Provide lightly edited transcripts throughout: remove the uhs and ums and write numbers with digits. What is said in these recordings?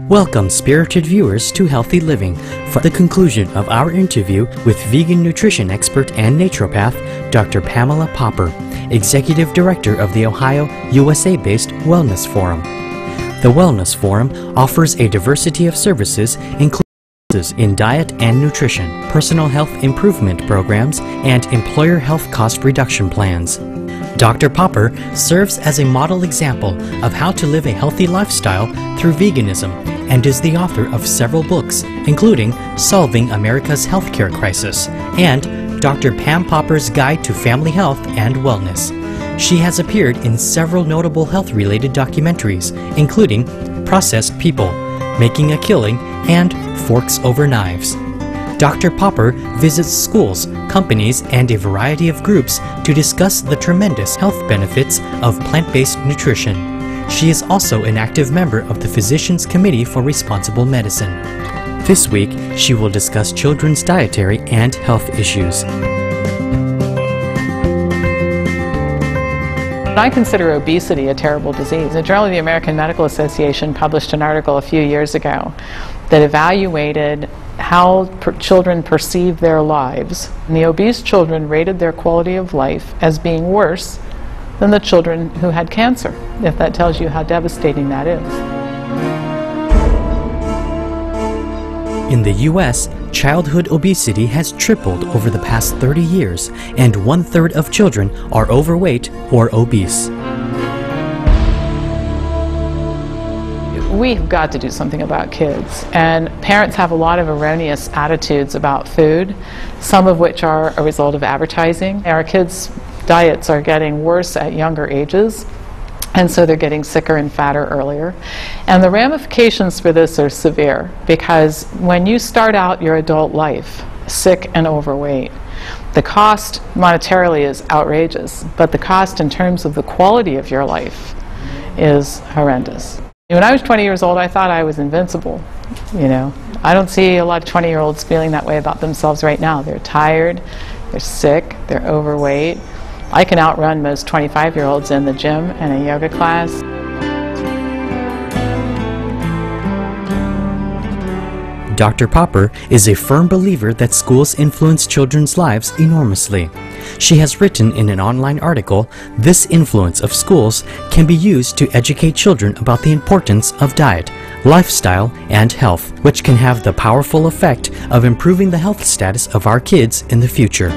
Welcome, spirited viewers, to Healthy Living. For the conclusion of our interview with vegan nutrition expert and naturopath, Dr. Pamela Popper, Executive Director of the Ohio, USA-based Wellness Forum. The Wellness Forum offers a diversity of services, including in diet and nutrition, personal health improvement programs, and employer health cost reduction plans. Dr. Popper serves as a model example of how to live a healthy lifestyle through veganism and is the author of several books, including Solving America's Healthcare Crisis and Dr. Pam Popper's Guide to Family Health and Wellness. She has appeared in several notable health-related documentaries, including Processed People, Making a Killing, and Forks Over Knives. Dr. Popper visits schools, companies, and a variety of groups to discuss the tremendous health benefits of plant-based nutrition. She is also an active member of the Physicians Committee for Responsible Medicine. This week, she will discuss children's dietary and health issues. I consider obesity a terrible disease. The Journal of the American Medical Association published an article a few years ago that evaluated how children perceive their lives. And the obese children rated their quality of life as being worse than the children who had cancer, if that tells you how devastating that is. In the U.S., childhood obesity has tripled over the past 30 years, and 1/3 of children are overweight or obese. We've got to do something about kids, and parents have a lot of erroneous attitudes about food, some of which are a result of advertising. Our kids' diets are getting worse at younger ages, and so they're getting sicker and fatter earlier. And the ramifications for this are severe, because when you start out your adult life sick and overweight, the cost monetarily is outrageous, but the cost in terms of the quality of your life is horrendous. When I was 20 years old, I thought I was invincible. You know, I don't see a lot of 20-year-olds feeling that way about themselves right now. They're tired, they're sick, they're overweight. I can outrun most 25-year-olds in the gym and a yoga class. Dr. Popper is a firm believer that schools influence children's lives enormously. She has written in an online article, "This influence of schools can be used to educate children about the importance of diet, lifestyle, and health, which can have the powerful effect of improving the health status of our kids in the future."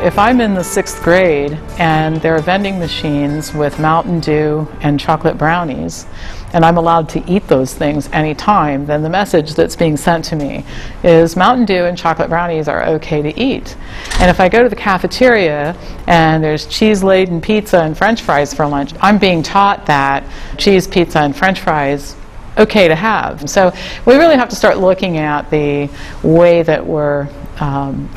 If I'm in the 6th grade and there are vending machines with Mountain Dew and chocolate brownies, and I'm allowed to eat those things anytime, then the message that's being sent to me is Mountain Dew and chocolate brownies are okay to eat. And if I go to the cafeteria and there's cheese-laden pizza and French fries for lunch, I'm being taught that cheese, pizza, and French fries okay to have. So we really have to start looking at the way that we're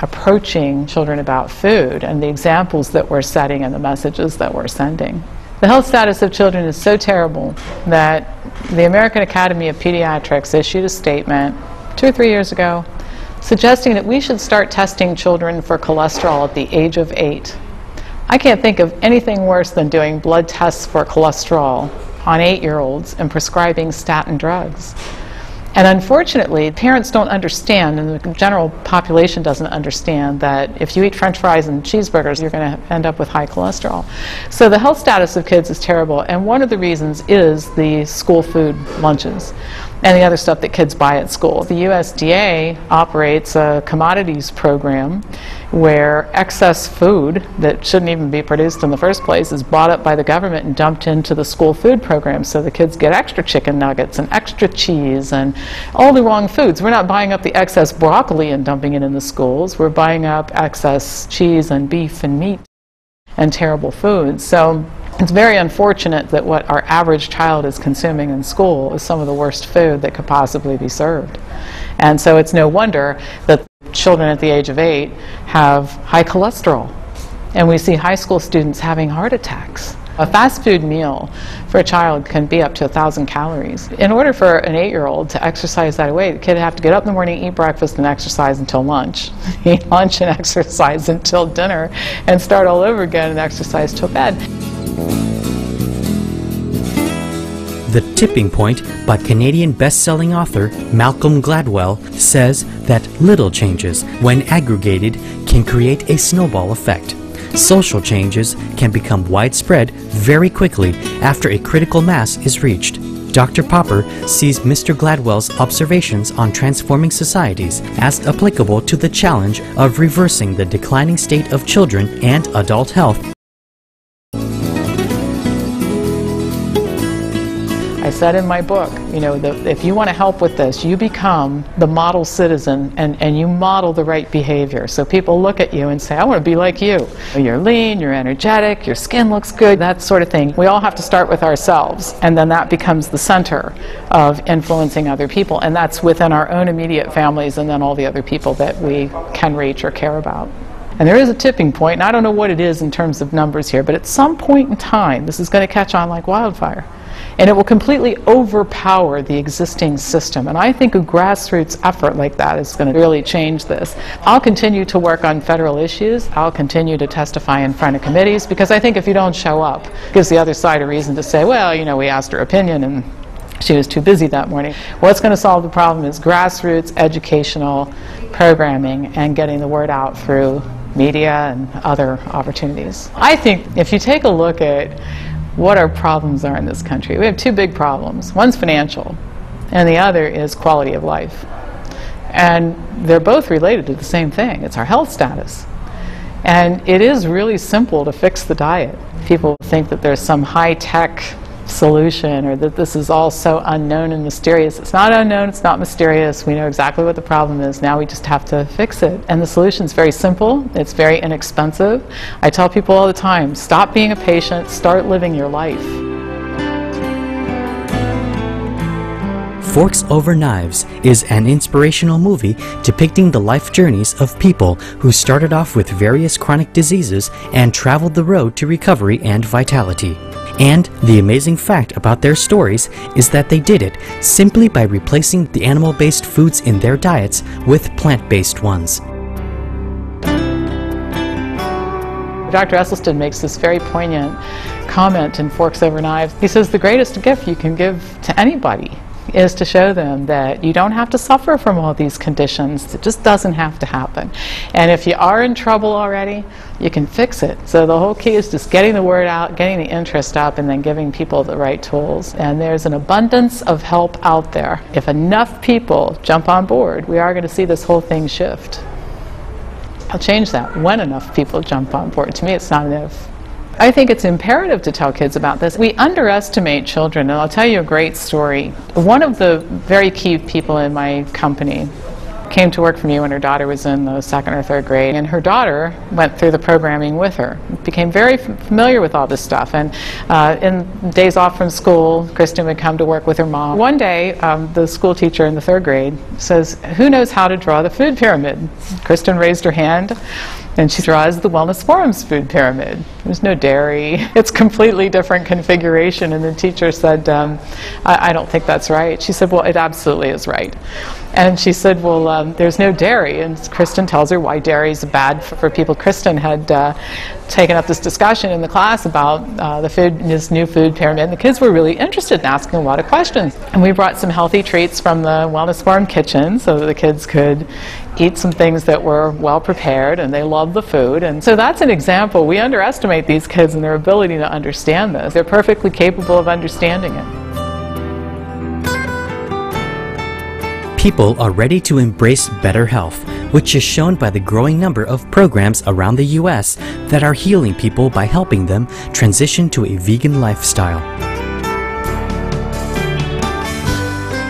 approaching children about food and the examples that we're setting and the messages that we're sending. The health status of children is so terrible that the American Academy of Pediatrics issued a statement 2 or 3 years ago suggesting that we should start testing children for cholesterol at the age of 8. I can't think of anything worse than doing blood tests for cholesterol on 8-year-olds and prescribing statin drugs. And unfortunately, parents don't understand, and the general population doesn't understand, that if you eat French fries and cheeseburgers, you're going to end up with high cholesterol. So the health status of kids is terrible, and one of the reasons is the school food lunches and the other stuff that kids buy at school. The USDA operates a commodities program where excess food that shouldn't even be produced in the first place is bought up by the government and dumped into the school food program, so the kids get extra chicken nuggets and extra cheese and all the wrong foods. We're not buying up the excess broccoli and dumping it in the schools. We're buying up excess cheese and beef and meat and terrible foods. So it's very unfortunate that what our average child is consuming in school is some of the worst food that could possibly be served. And so it's no wonder that children at the age of 8 have high cholesterol. And we see high school students having heart attacks. A fast food meal for a child can be up to 1,000 calories. In order for an 8-year-old to exercise that way, the kid would have to get up in the morning, eat breakfast, and exercise until lunch. Eat lunch and exercise until dinner, and start all over again and exercise till bed. The Tipping Point by Canadian best-selling author Malcolm Gladwell says that little changes, when aggregated, can create a snowball effect. Social changes can become widespread very quickly after a critical mass is reached. Dr. Popper sees Mr. Gladwell's observations on transforming societies as applicable to the challenge of reversing the declining state of children and adult health. I said in my book, if you want to help with this, you become the model citizen and you model the right behavior. So people look at you and say, I want to be like you. You're lean, you're energetic, your skin looks good, that sort of thing. We all have to start with ourselves, and then that becomes the center of influencing other people, and that's within our own immediate families and then all the other people that we can reach or care about. And there is a tipping point, and I don't know what it is in terms of numbers here, but at some point in time, this is going to catch on like wildfire. And it will completely overpower the existing system. And I think a grassroots effort like that is going to really change this. I'll continue to work on federal issues. I'll continue to testify in front of committees, because I think if you don't show up, it gives the other side a reason to say, well, we asked her opinion and she was too busy that morning. What's going to solve the problem is grassroots educational programming and getting the word out through media and other opportunities. I think if you take a look at what our problems are in this country, we have two big problems. One's financial, and the other is quality of life. And they're both related to the same thing. It's our health status. And it is really simple to fix the diet. People think that there's some high-tech solution or that this is all so unknown and mysterious. It's not unknown, it's not mysterious. We know exactly what the problem is. Now we just have to fix it. And the solution is very simple. It's very inexpensive. I tell people all the time, stop being a patient, start living your life. Forks Over Knives is an inspirational movie depicting the life journeys of people who started off with various chronic diseases and traveled the road to recovery and vitality. And the amazing fact about their stories is that they did it simply by replacing the animal-based foods in their diets with plant-based ones. Dr. Esselstyn makes this very poignant comment in Forks Over Knives. He says the greatest gift you can give to anybody is to show them that you don't have to suffer from all these conditions. It just doesn't have to happen. And if you are in trouble already, you can fix it. So the whole key is just getting the word out, getting the interest up, and then giving people the right tools. And there's an abundance of help out there. If enough people jump on board, we are going to see this whole thing shift. I'll change that, when enough people jump on board. To me, it's not an if. I think it's imperative to tell kids about this. We underestimate children, and I'll tell you a great story. One of the very key people in my company came to work for me when her daughter was in the second or third grade, and her daughter went through the programming with her, became very familiar with all this stuff, and in days off from school, Kristen would come to work with her mom. One day, the school teacher in the third grade says, "Who knows how to draw the food pyramid?" Kristen raised her hand, and she draws the Wellness Forum's food pyramid. There's no dairy. It's completely different configuration. And the teacher said, I don't think that's right. She said, well, it absolutely is right. And she said, well, there's no dairy. And Kristen tells her why dairy is bad for people. Kristen had taken up this discussion in the class about this new food pyramid. And the kids were really interested in asking a lot of questions. And we brought some healthy treats from the Wellness Forum kitchen so that the kids could eat some things that were well prepared, and they love the food. And so that's an example. We underestimate these kids and their ability to understand this. They're perfectly capable of understanding it. People are ready to embrace better health, which is shown by the growing number of programs around the U.S. that are healing people by helping them transition to a vegan lifestyle.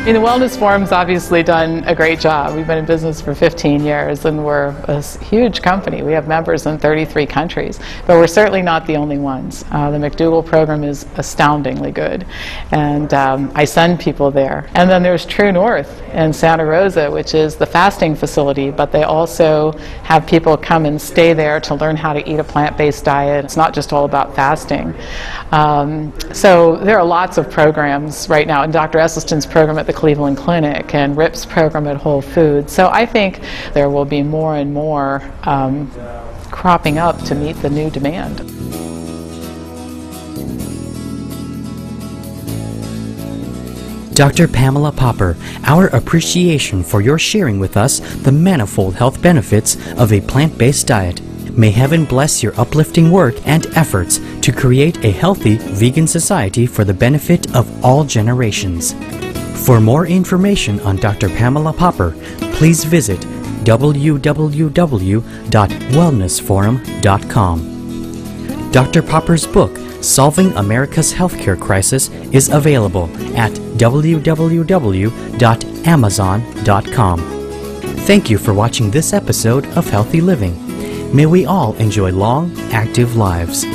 The Wellness Forum's obviously done a great job. We've been in business for 15 years, and we're a huge company. We have members in 33 countries, but we're certainly not the only ones. The McDougall program is astoundingly good, and I send people there. And then there's True North in Santa Rosa, which is the fasting facility, but they also have people come and stay there to learn how to eat a plant-based diet. It's not just all about fasting. So there are lots of programs right now, and Dr. Esselstyn's program at the Cleveland Clinic and Rip's program at Whole Foods. So I think there will be more and more cropping up to meet the new demand. Dr. Pamela Popper, our appreciation for your sharing with us the manifold health benefits of a plant-based diet. May heaven bless your uplifting work and efforts to create a healthy vegan society for the benefit of all generations. For more information on Dr. Pamela Popper, please visit www.wellnessforum.com. Dr. Popper's book, Solving America's Healthcare Crisis, is available at www.amazon.com. Thank you for watching this episode of Healthy Living. May we all enjoy long, active lives.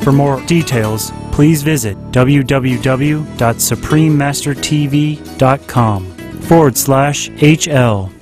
For more details, please visit www.suprememastertv.com/HL.